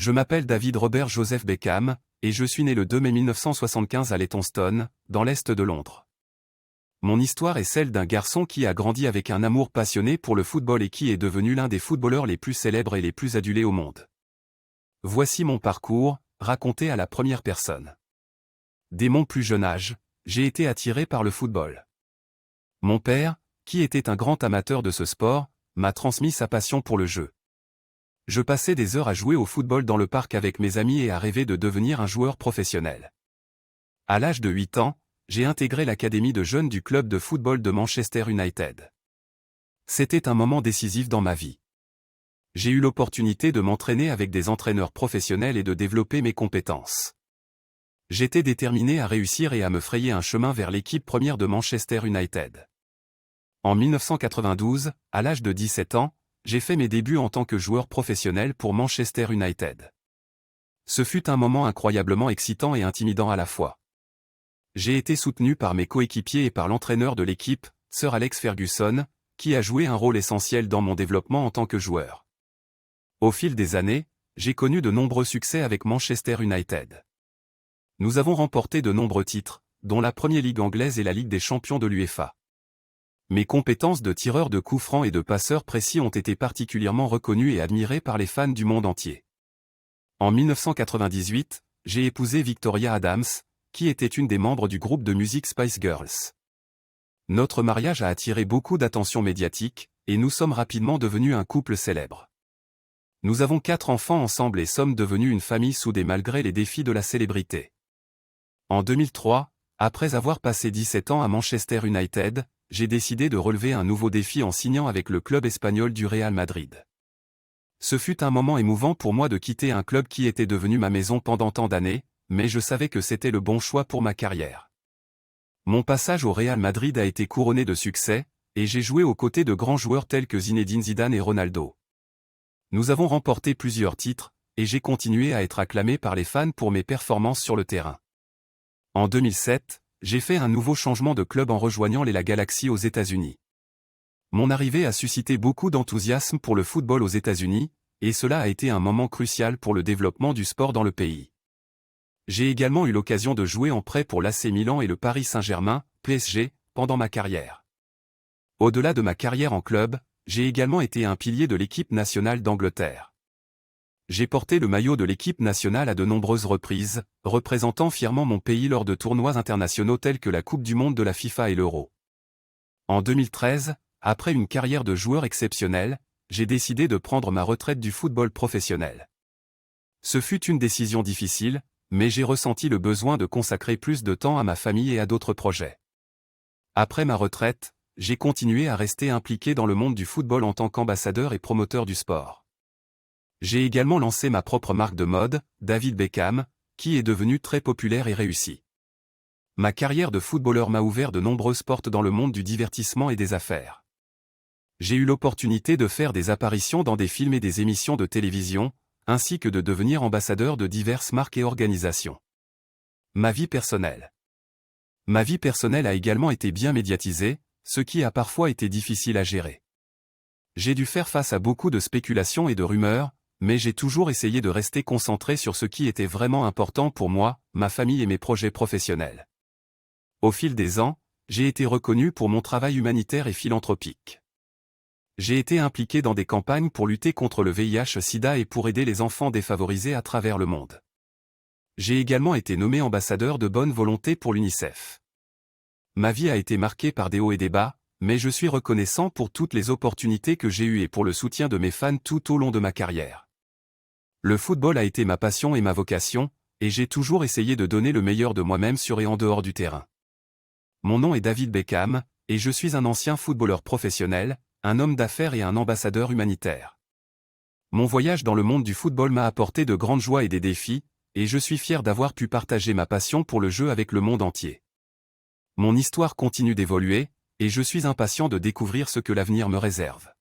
Je m'appelle David Robert Joseph Beckham, et je suis né le 2 mai 1975 à Leytonstone, dans l'est de Londres. Mon histoire est celle d'un garçon qui a grandi avec un amour passionné pour le football et qui est devenu l'un des footballeurs les plus célèbres et les plus adulés au monde. Voici mon parcours, raconté à la première personne. Dès mon plus jeune âge, j'ai été attiré par le football. Mon père, qui était un grand amateur de ce sport, m'a transmis sa passion pour le jeu. Je passais des heures à jouer au football dans le parc avec mes amis et à rêver de devenir un joueur professionnel. À l'âge de 8 ans, j'ai intégré l'académie de jeunes du club de football de Manchester United. C'était un moment décisif dans ma vie. J'ai eu l'opportunité de m'entraîner avec des entraîneurs professionnels et de développer mes compétences. J'étais déterminé à réussir et à me frayer un chemin vers l'équipe première de Manchester United. En 1992, à l'âge de 17 ans, j'ai fait mes débuts en tant que joueur professionnel pour Manchester United. Ce fut un moment incroyablement excitant et intimidant à la fois. J'ai été soutenu par mes coéquipiers et par l'entraîneur de l'équipe, Sir Alex Ferguson, qui a joué un rôle essentiel dans mon développement en tant que joueur. Au fil des années, j'ai connu de nombreux succès avec Manchester United. Nous avons remporté de nombreux titres, dont la Premier Ligue anglaise et la Ligue des champions de l'UEFA. Mes compétences de tireur de coups francs et de passeur précis ont été particulièrement reconnues et admirées par les fans du monde entier. En 1998, j'ai épousé Victoria Adams, qui était une des membres du groupe de musique Spice Girls. Notre mariage a attiré beaucoup d'attention médiatique, et nous sommes rapidement devenus un couple célèbre. Nous avons 4 enfants ensemble et sommes devenus une famille soudée malgré les défis de la célébrité. En 2003, après avoir passé 17 ans à Manchester United, j'ai décidé de relever un nouveau défi en signant avec le club espagnol du Real Madrid. Ce fut un moment émouvant pour moi de quitter un club qui était devenu ma maison pendant tant d'années, mais je savais que c'était le bon choix pour ma carrière. Mon passage au Real Madrid a été couronné de succès, et j'ai joué aux côtés de grands joueurs tels que Zinedine Zidane et Ronaldo. Nous avons remporté plusieurs titres, et j'ai continué à être acclamé par les fans pour mes performances sur le terrain. En 2007, j'ai fait un nouveau changement de club en rejoignant les La Galaxy aux États-Unis. Mon arrivée a suscité beaucoup d'enthousiasme pour le football aux États-Unis, et cela a été un moment crucial pour le développement du sport dans le pays. J'ai également eu l'occasion de jouer en prêt pour l'AC Milan et le Paris Saint-Germain, PSG, pendant ma carrière. Au-delà de ma carrière en club, j'ai également été un pilier de l'équipe nationale d'Angleterre. J'ai porté le maillot de l'équipe nationale à de nombreuses reprises, représentant fièrement mon pays lors de tournois internationaux tels que la Coupe du Monde de la FIFA et l'Euro. En 2013, après une carrière de joueur exceptionnel, j'ai décidé de prendre ma retraite du football professionnel. Ce fut une décision difficile, mais j'ai ressenti le besoin de consacrer plus de temps à ma famille et à d'autres projets. Après ma retraite, j'ai continué à rester impliqué dans le monde du football en tant qu'ambassadeur et promoteur du sport. J'ai également lancé ma propre marque de mode, David Beckham, qui est devenue très populaire et réussie. Ma carrière de footballeur m'a ouvert de nombreuses portes dans le monde du divertissement et des affaires. J'ai eu l'opportunité de faire des apparitions dans des films et des émissions de télévision, ainsi que de devenir ambassadeur de diverses marques et organisations. Ma vie personnelle. Ma vie personnelle a également été bien médiatisée, ce qui a parfois été difficile à gérer. J'ai dû faire face à beaucoup de spéculations et de rumeurs, mais j'ai toujours essayé de rester concentré sur ce qui était vraiment important pour moi, ma famille et mes projets professionnels. Au fil des ans, j'ai été reconnu pour mon travail humanitaire et philanthropique. J'ai été impliqué dans des campagnes pour lutter contre le VIH/SIDA et pour aider les enfants défavorisés à travers le monde. J'ai également été nommé ambassadeur de bonne volonté pour l'UNICEF. Ma vie a été marquée par des hauts et des bas, mais je suis reconnaissant pour toutes les opportunités que j'ai eues et pour le soutien de mes fans tout au long de ma carrière. Le football a été ma passion et ma vocation, et j'ai toujours essayé de donner le meilleur de moi-même sur et en dehors du terrain. Mon nom est David Beckham, et je suis un ancien footballeur professionnel, un homme d'affaires et un ambassadeur humanitaire. Mon voyage dans le monde du football m'a apporté de grandes joies et des défis, et je suis fier d'avoir pu partager ma passion pour le jeu avec le monde entier. Mon histoire continue d'évoluer, et je suis impatient de découvrir ce que l'avenir me réserve.